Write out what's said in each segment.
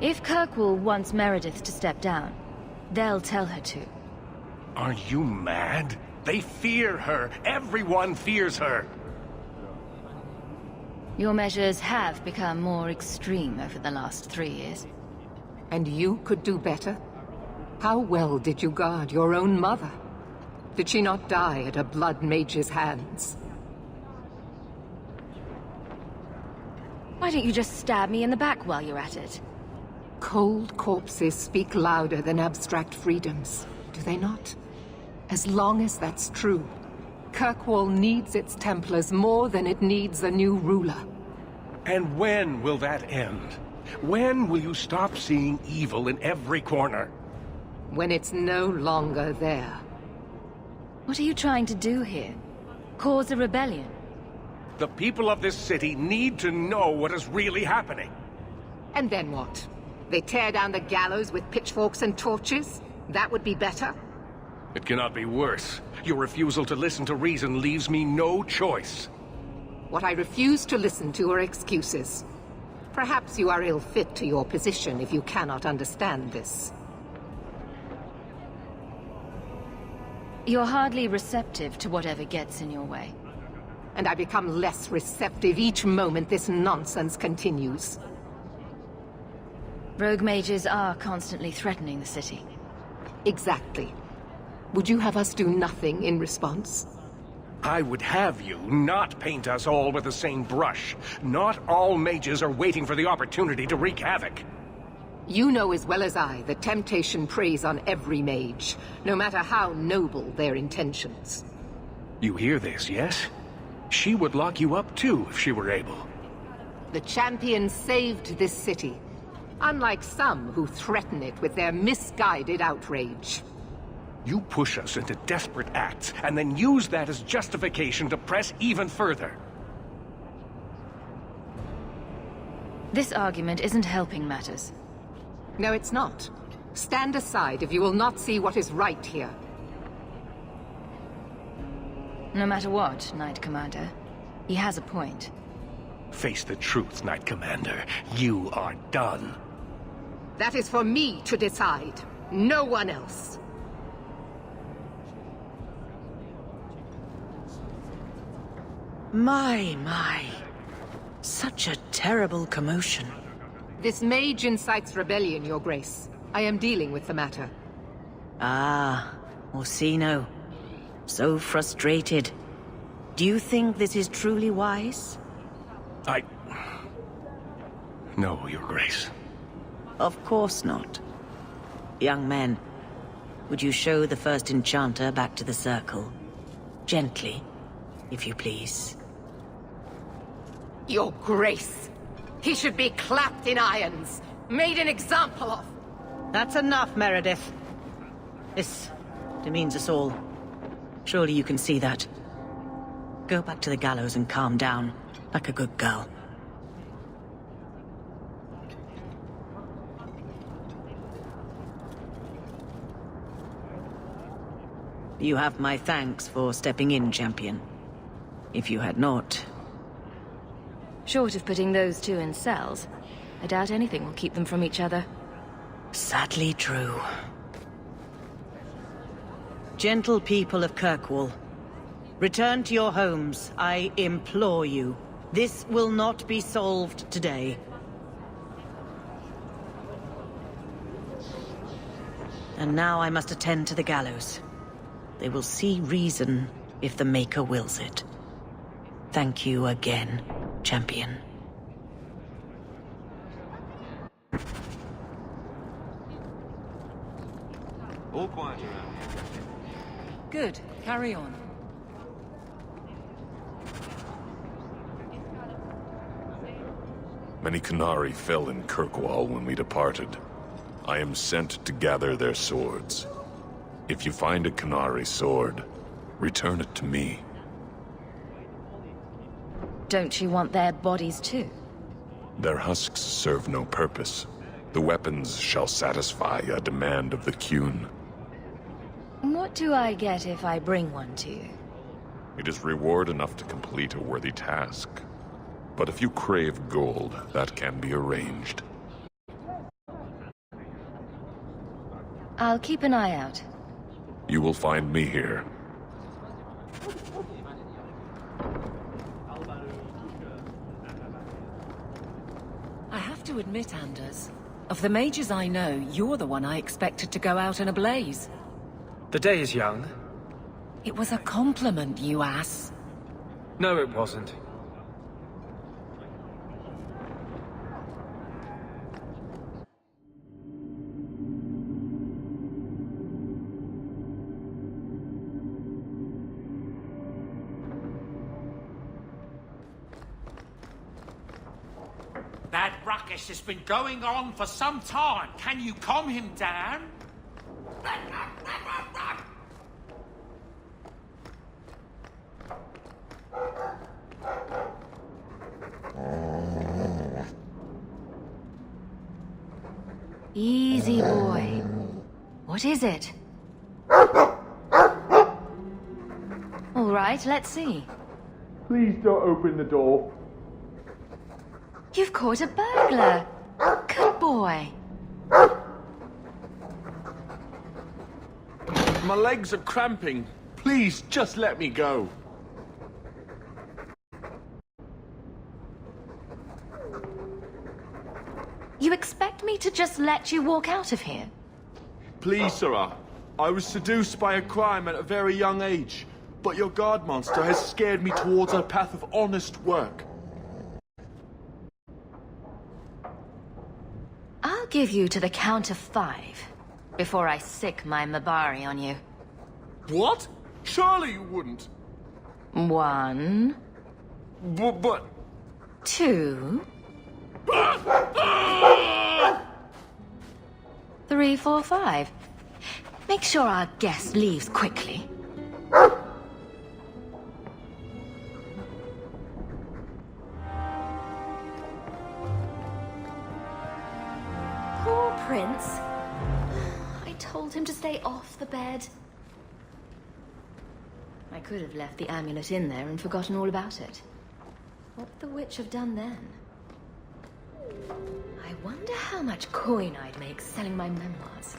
If Kirkwall wants Meredith to step down, they'll tell her to. Are you mad? They fear her. Everyone fears her. Your measures have become more extreme over the last 3 years. And you could do better? How well did you guard your own mother? Did she not die at a blood mage's hands? Why don't you just stab me in the back while you're at it? Cold corpses speak louder than abstract freedoms, do they not? As long as that's true, Kirkwall needs its Templars more than it needs a new ruler. And when will that end? When will you stop seeing evil in every corner? When it's no longer there. What are you trying to do here? Cause a rebellion? The people of this city need to know what is really happening. And then what? They tear down the gallows with pitchforks and torches? That would be better? It cannot be worse. Your refusal to listen to reason leaves me no choice. What I refuse to listen to are excuses. Perhaps you are ill-fit to your position if you cannot understand this. You're hardly receptive to whatever gets in your way. And I become less receptive each moment this nonsense continues. Rogue mages are constantly threatening the city. Exactly. Would you have us do nothing in response? I would have you not paint us all with the same brush. Not all mages are waiting for the opportunity to wreak havoc. You know as well as I that temptation preys on every mage, no matter how noble their intentions. You hear this, yes? She would lock you up too if she were able. The champion saved this city, unlike some who threaten it with their misguided outrage. You push us into desperate acts, and then use that as justification to press even further. This argument isn't helping matters. No, it's not. Stand aside if you will not see what is right here. No matter what, Knight Commander, he has a point. Face the truth, Knight Commander. You are done. That is for me to decide, no one else. My. Such a terrible commotion. This mage incites rebellion, Your Grace. I am dealing with the matter. Ah, Orsino. So frustrated. Do you think this is truly wise? No, Your Grace. Of course not. Young men, would you show the first enchanter back to the circle? Gently, if you please. Your Grace! He should be clapped in irons, made an example of! That's enough, Meredith. This demeans us all. Surely you can see that. Go back to the gallows and calm down, like a good girl. You have my thanks for stepping in, champion. If you had not... Short of putting those two in cells, I doubt anything will keep them from each other. Sadly true. Gentle people of Kirkwall, return to your homes, I implore you. This will not be solved today. And now I must attend to the gallows. They will see reason if the Maker wills it. Thank you again, champion. All quiet around here. Good. Carry on. Many Qunari fell in Kirkwall when we departed. I am sent to gather their swords. If you find a Qunari sword, return it to me. Don't you want their bodies too? Their husks serve no purpose. The weapons shall satisfy a demand of the Qun. What do I get if I bring one to you? It is reward enough to complete a worthy task. But if you crave gold, that can be arranged. I'll keep an eye out. You will find me here. I have to admit, Anders, of the mages I know, you're the one I expected to go out in a blaze. The day is young. It was a compliment, you ass. No, it wasn't. That ruckus has been going on for some time. Can you calm him down? Easy, boy. What is it? All right, let's see. Please don't open the door. You've caught a burglar. Good boy. My legs are cramping. Please, just let me go. You expect me to just let you walk out of here? Please, Sarah. I was seduced by a crime at a very young age, but your guard monster has scared me towards a path of honest work. I'll give you to the count of 5 before I sick my Mabari on you. What? Surely you wouldn't. 1, But... 2, 3, 4, 5. Make sure our guest leaves quickly. Poor Prince. I told him to stay off the bed. I could have left the amulet in there and forgotten all about it. What would the witch have done then? I wonder how much coin I'd make selling my memoirs.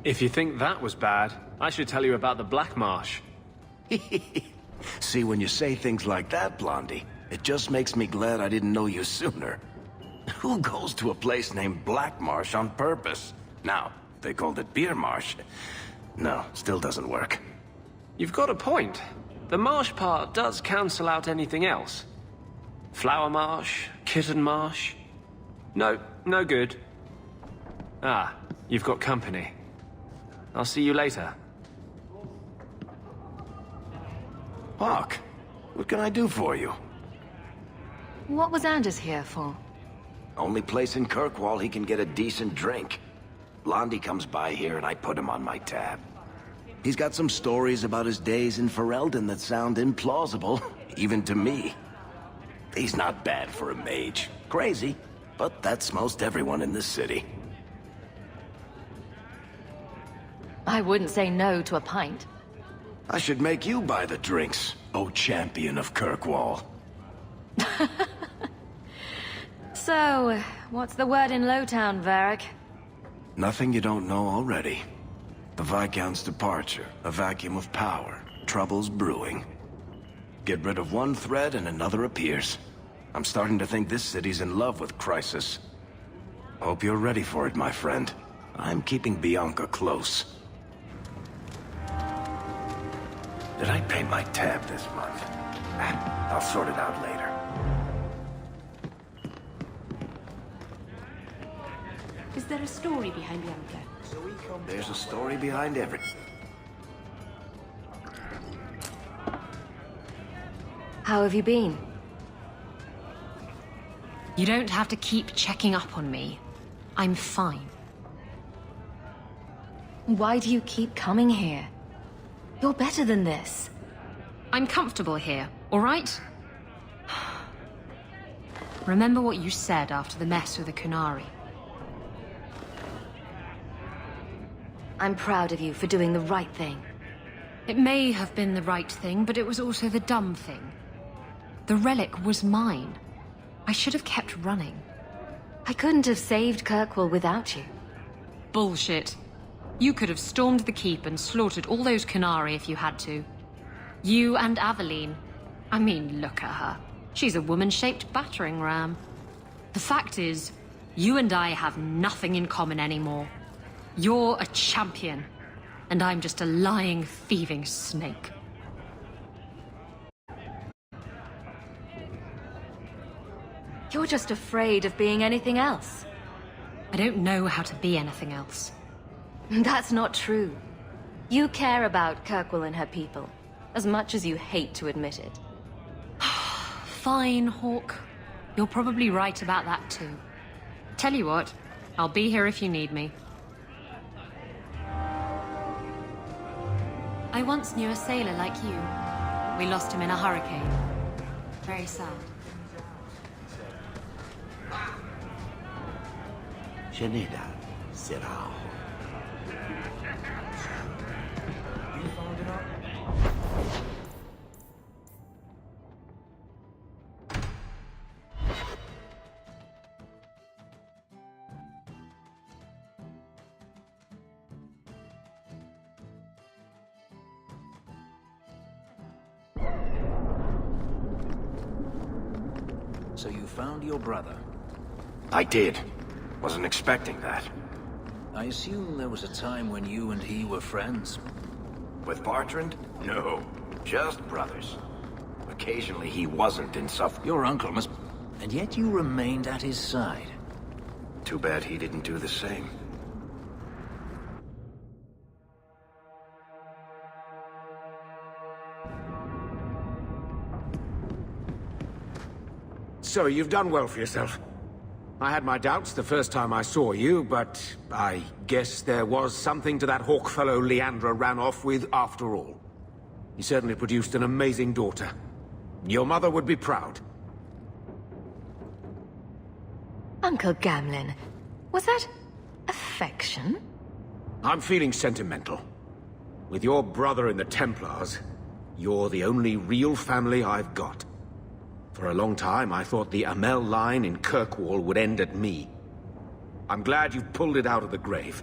If you think that was bad, I should tell you about the Black Marsh. See, when you say things like that, Blondie, it just makes me glad I didn't know you sooner. Who goes to a place named Black Marsh on purpose? Now, they called it Beer Marsh. No, still doesn't work. You've got a point. The marsh part does cancel out anything else. Flower Marsh, Kitten Marsh. No, no good. Ah, you've got company. I'll see you later. Hawk, what can I do for you? What was Anders here for? Only place in Kirkwall he can get a decent drink. Blondie comes by here and I put him on my tab. He's got some stories about his days in Ferelden that sound implausible, even to me. He's not bad for a mage. Crazy, but that's most everyone in this city. I wouldn't say no to a pint. I should make you buy the drinks, oh champion of Kirkwall. So, what's the word in Lowtown, Varric? Nothing you don't know already. The Viscount's departure, a vacuum of power, troubles brewing. Get rid of one thread and another appears. I'm starting to think this city's in love with Crisis. Hope you're ready for it, my friend. I'm keeping Bianca close. Did I pay my tab this month? I'll sort it out later. Is there a story behind the anchor? There's a story behind everything. How have you been? You don't have to keep checking up on me. I'm fine. Why do you keep coming here? You're better than this. I'm comfortable here, all right? Remember what you said after the mess with the Kunari. I'm proud of you for doing the right thing. It may have been the right thing, but it was also the dumb thing. The relic was mine. I should have kept running. I couldn't have saved Kirkwall without you. Bullshit. You could have stormed the keep and slaughtered all those Kunari if you had to. You and Aveline. I mean, look at her. She's a woman-shaped battering ram. The fact is, you and I have nothing in common anymore. You're a champion, and I'm just a lying, thieving snake. You're just afraid of being anything else. I don't know how to be anything else. That's not true. You care about Kirkwall and her people, as much as you hate to admit it. Fine, Hawk. You're probably right about that too. Tell you what, I'll be here if you need me. I once knew a sailor like you. We lost him in a hurricane. Very sad. Shenida, Sirao. You found it out? So you found your brother? I did. Wasn't expecting that. I assume there was a time when you and he were friends? With Bartrand? No. Just brothers. Occasionally he wasn't in Suffolk. Your uncle must... And yet you remained at his side. Too bad he didn't do the same. So, you've done well for yourself. I had my doubts the first time I saw you, but I guess there was something to that hawk fellow Leandra ran off with after all. He certainly produced an amazing daughter. Your mother would be proud. Uncle Gamlin, was that affection? I'm feeling sentimental. With your brother in the Templars, you're the only real family I've got. For a long time, I thought the Amel line in Kirkwall would end at me. I'm glad you've pulled it out of the grave.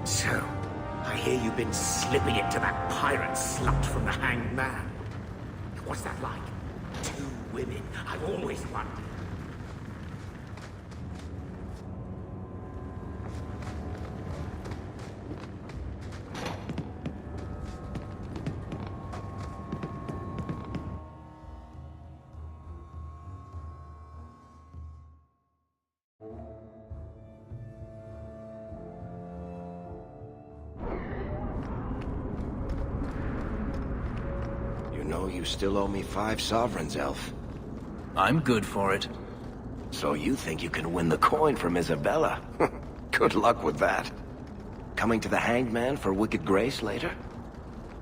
So, I hear you've been slipping it to that pirate slut from the Hanged Man. What's that like? 2 women. I've always wondered. You still owe me 5 sovereigns, Elf. I'm good for it. So you think you can win the coin from Isabella? Good luck with that. Coming to the Hanged Man for Wicked Grace later?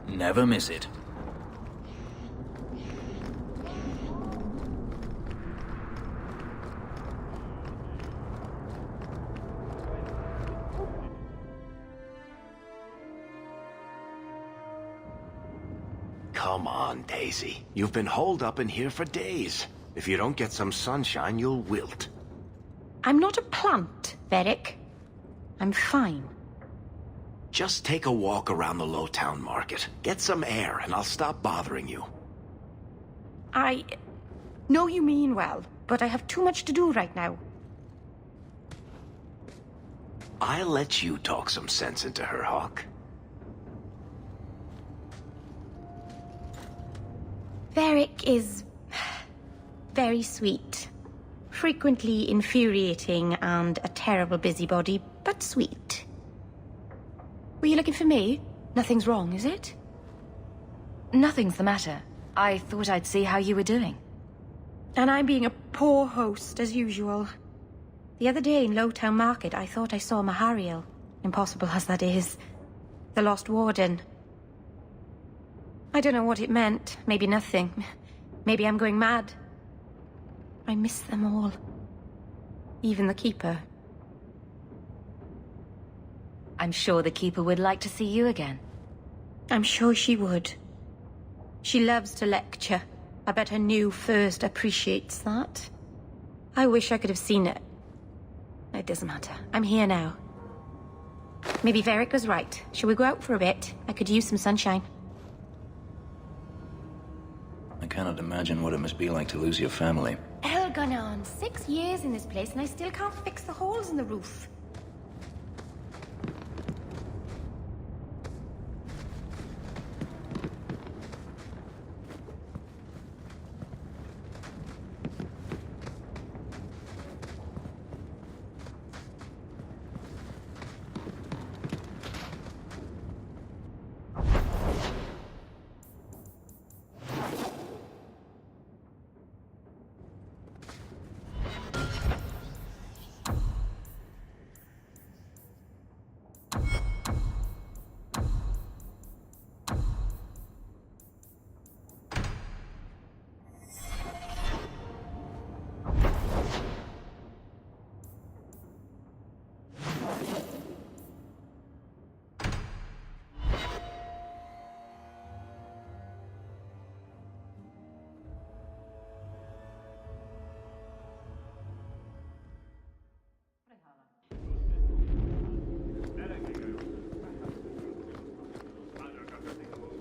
Never miss it. Come on, Daisy. You've been holed up in here for days. If you don't get some sunshine, you'll wilt. I'm not a plant, Varric. I'm fine. Just take a walk around the Lowtown Market. Get some air, and I'll stop bothering you. I know you mean well, but I have too much to do right now. I'll let you talk some sense into her, Hawk. Varric is very sweet. Frequently infuriating and a terrible busybody, but sweet. Were you looking for me? Nothing's wrong, is it? Nothing's the matter. I thought I'd see how you were doing. And I'm being a poor host, as usual. The other day in Lowtown Market, I thought I saw Mahariel. Impossible as that is. The Lost Warden. I don't know what it meant. Maybe nothing. Maybe I'm going mad. I miss them all. Even the Keeper. I'm sure the Keeper would like to see you again. I'm sure she would. She loves to lecture. I bet her new first appreciates that. I wish I could have seen it. It doesn't matter. I'm here now. Maybe Varric was right. Shall we go out for a bit? I could use some sunshine. I cannot imagine what it must be like to lose your family. Hell gone on. 6 years in this place and I still can't fix the holes in the roof.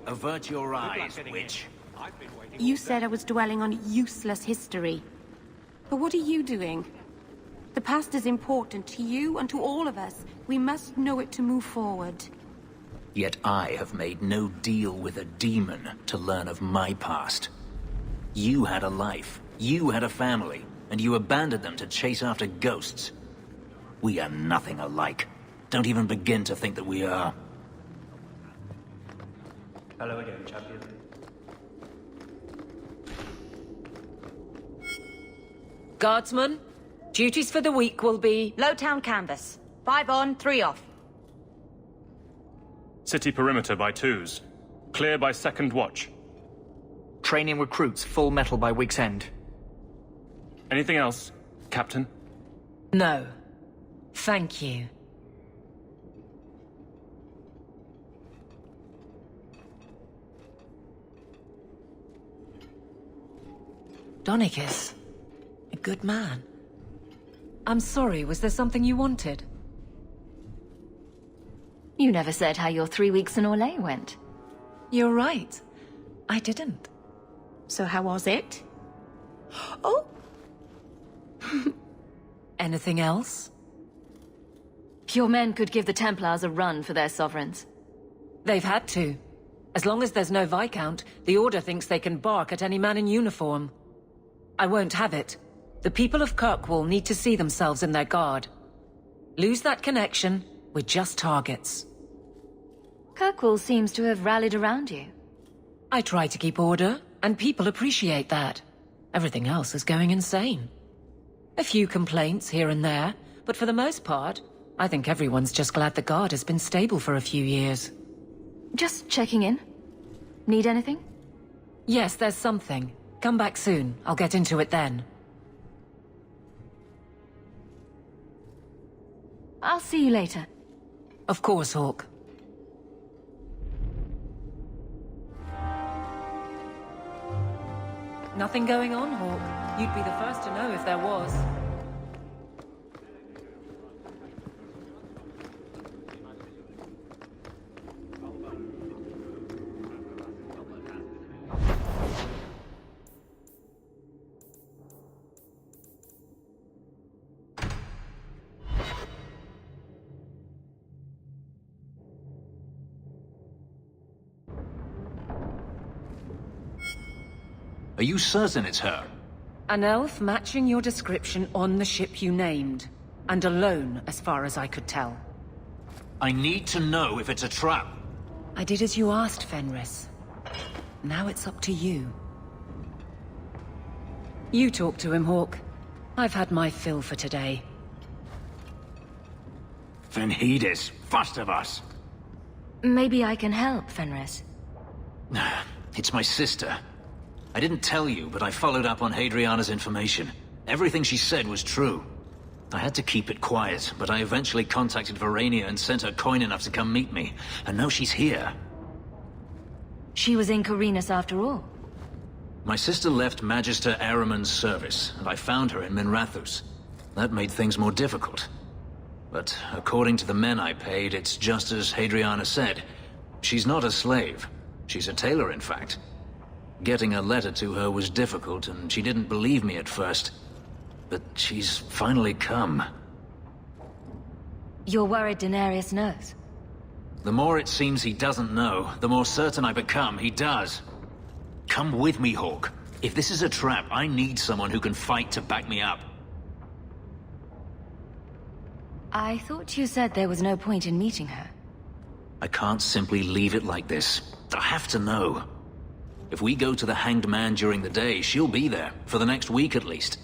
Avert your eyes, witch. You said I was dwelling on useless history. But what are you doing? The past is important to you and to all of us. We must know it to move forward. Yet I have made no deal with a demon to learn of my past. You had a life, you had a family, and you abandoned them to chase after ghosts. We are nothing alike. Don't even begin to think that we are. Hello again, champion. Guardsmen, duties for the week will be... Lowtown canvas. 5 on, 3 off. City perimeter by 2s. Clear by 2nd watch. Training recruits full metal by week's end. Anything else, Captain? No. Thank you. Donicus. A good man. I'm sorry, was there something you wanted? You never said how your 3 weeks in Orlais went. You're right. I didn't. So how was it? Oh! Anything else? Your men could give the Templars a run for their sovereigns. They've had to. As long as there's no Viscount, the Order thinks they can bark at any man in uniform. I won't have it. The people of Kirkwall need to see themselves in their guard. Lose that connection, we're just targets. Kirkwall seems to have rallied around you. I try to keep order, and people appreciate that. Everything else is going insane. A few complaints here and there, but for the most part, I think everyone's just glad the guard has been stable for a few years. Just checking in. Need anything? Yes, there's something. Come back soon. I'll get into it then. I'll see you later. Of course, Hawk. Nothing going on, Hawk. You'd be the first to know if there was. Are you certain it's her? An elf matching your description on the ship you named. And alone, as far as I could tell. I need to know if it's a trap. I did as you asked, Fenris. Now it's up to you. You talk to him, Hawk. I've had my fill for today. Fenhidis, first of us. Maybe I can help, Fenris. It's my sister. I didn't tell you, but I followed up on Hadriana's information. Everything she said was true. I had to keep it quiet, but I eventually contacted Verania and sent her coin enough to come meet me. And now she's here. She was in Corinus after all. My sister left Magister Ahriman's service, and I found her in Minrathous. That made things more difficult. But according to the men I paid, it's just as Hadriana said. She's not a slave. She's a tailor, in fact. Getting a letter to her was difficult, and she didn't believe me at first. But she's finally come. You're worried Daenerys knows? The more it seems he doesn't know, the more certain I become he does. Come with me, Hawk. If this is a trap, I need someone who can fight to back me up. I thought you said there was no point in meeting her. I can't simply leave it like this. I have to know. If we go to the Hanged Man during the day, she'll be there, for the next week at least.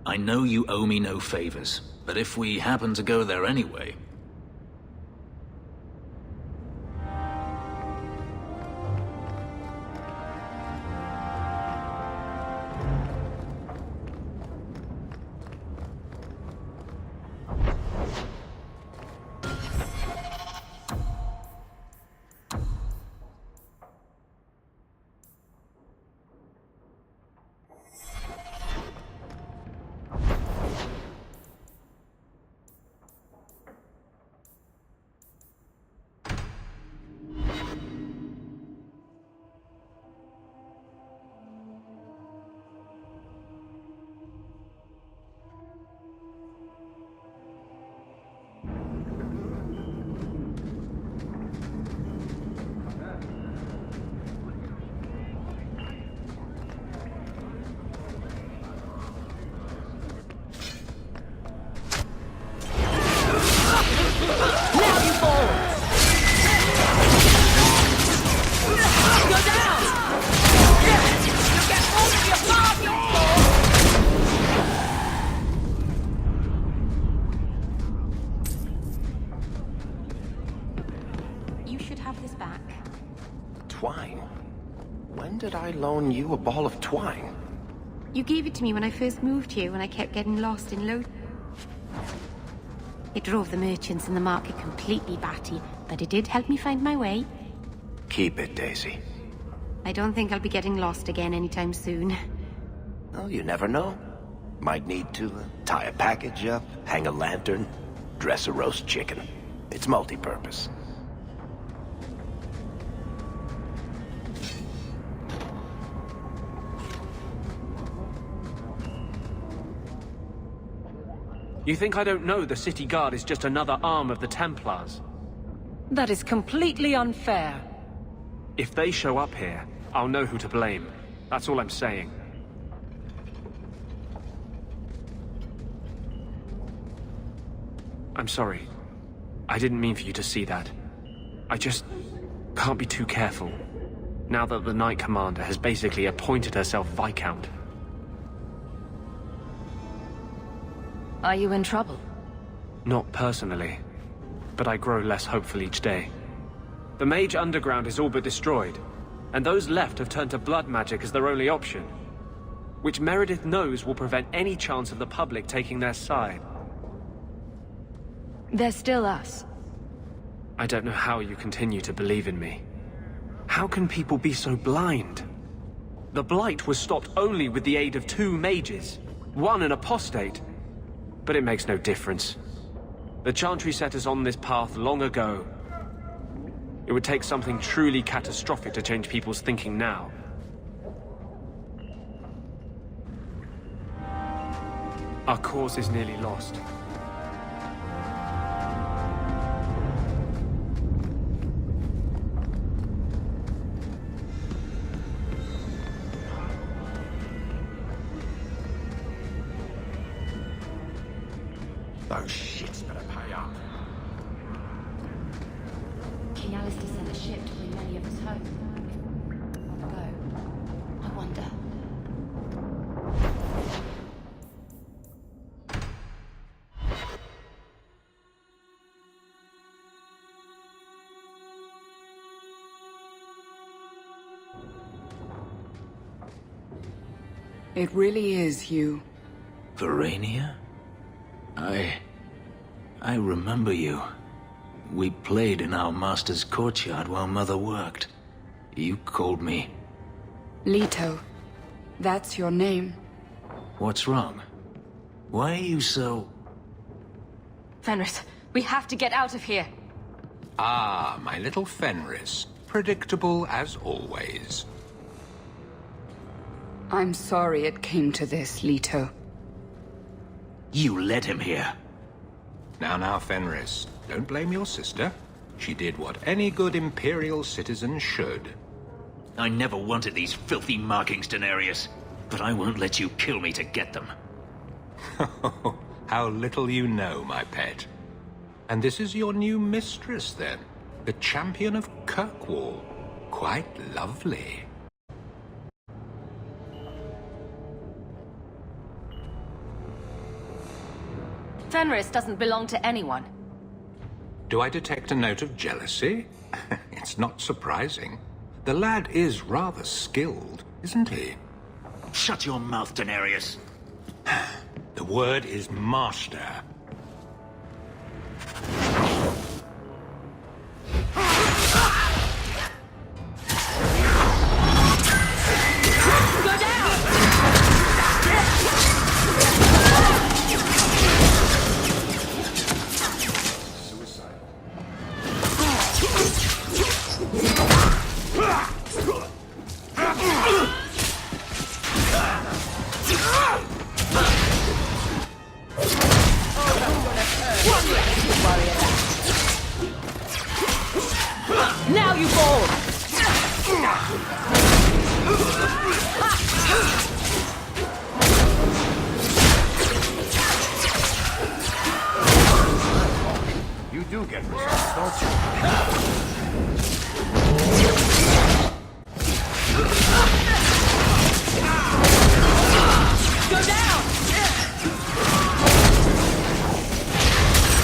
I know you owe me no favors, but if we happen to go there anyway... Twine? When did I loan you a ball of twine? You gave it to me when I first moved here, when I kept getting lost in It drove the merchants in the market completely batty, but it did help me find my way. Keep it, Daisy. I don't think I'll be getting lost again anytime soon. Well, you never know. Might need to tie a package up, hang a lantern, dress a roast chicken. It's multi-purpose. You think I don't know the city guard is just another arm of the Templars? That is completely unfair. If they show up here, I'll know who to blame. That's all I'm saying. I'm sorry. I didn't mean for you to see that. I just can't be too careful, now that the Knight Commander has basically appointed herself Viscount. Are you in trouble? Not personally, but I grow less hopeful each day. The Mage Underground is all but destroyed, and those left have turned to blood magic as their only option, which Meredith knows will prevent any chance of the public taking their side. They're still us. I don't know how you continue to believe in me. How can people be so blind? The Blight was stopped only with the aid of 2 mages, one an apostate. But it makes no difference. The Chantry set us on this path long ago. It would take something truly catastrophic to change people's thinking now. Our cause is nearly lost. Those shits better pay up. King Alistair sent a ship to bring many of us home. On the go. I wonder. It really is you. Verania? I remember you. We played in our master's courtyard while Mother worked. You called me. Leto. That's your name. What's wrong? Why are you so... Fenris, we have to get out of here. Ah, my little Fenris. Predictable as always. I'm sorry it came to this, Leto. You led him here. Now, Fenris. Don't blame your sister. She did what any good Imperial citizen should. I never wanted these filthy markings, Daenerys. But I won't let you kill me to get them. How little you know, my pet. And this is your new mistress, then? The champion of Kirkwall. Quite lovely. Fenris doesn't belong to anyone. Do I detect a note of jealousy? It's not surprising. The lad is rather skilled, isn't he? Shut your mouth, Daenerys. The word is master. Go down! Now you fall! You do get results, don't you? Go down!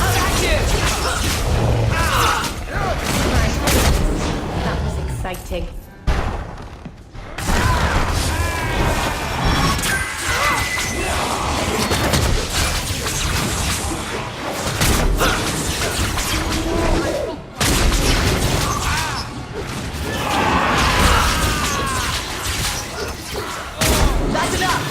I'll at you! That was exciting. That's enough!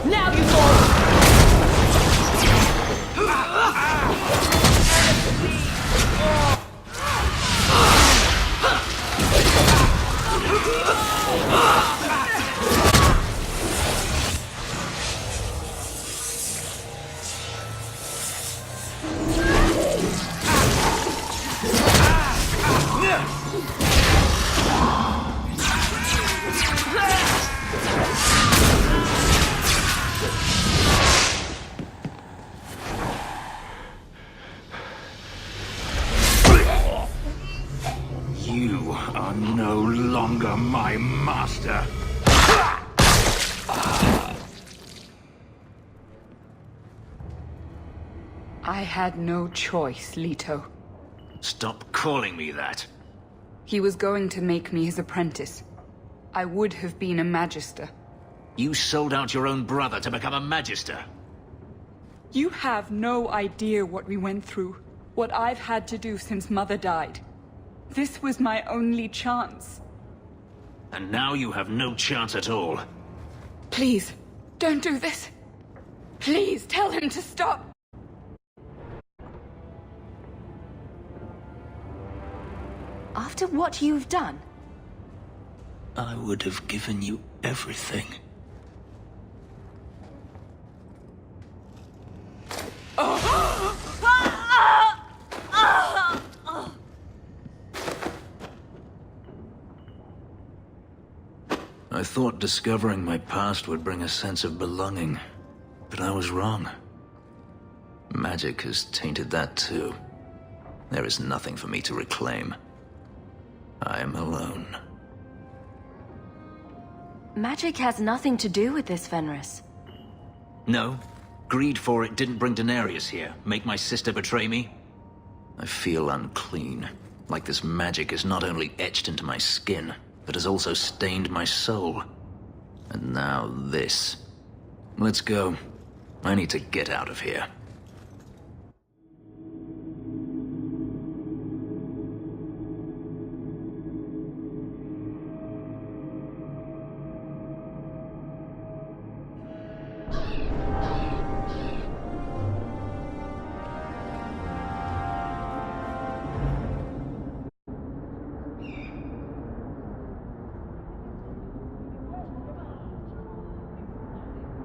Now you fall! You are no longer my master. I had no choice, Leto. Stop calling me that. He was going to make me his apprentice. I would have been a magister. You sold out your own brother to become a magister. You have no idea what we went through, what I've had to do since Mother died. This was my only chance. And now you have no chance at all. Please, don't do this. Please, tell him to stop. After what you've done? I would have given you everything. thought discovering my past would bring a sense of belonging, but I was wrong. Magic has tainted that too. There is nothing for me to reclaim. I am alone. Magic has nothing to do with this, Fenris. No. Greed for it didn't bring Daenerys here. Make my sister betray me? I feel unclean. Like this magic is not only etched into my skin, but has also stained my soul. And now this. Let's go. I need to get out of here.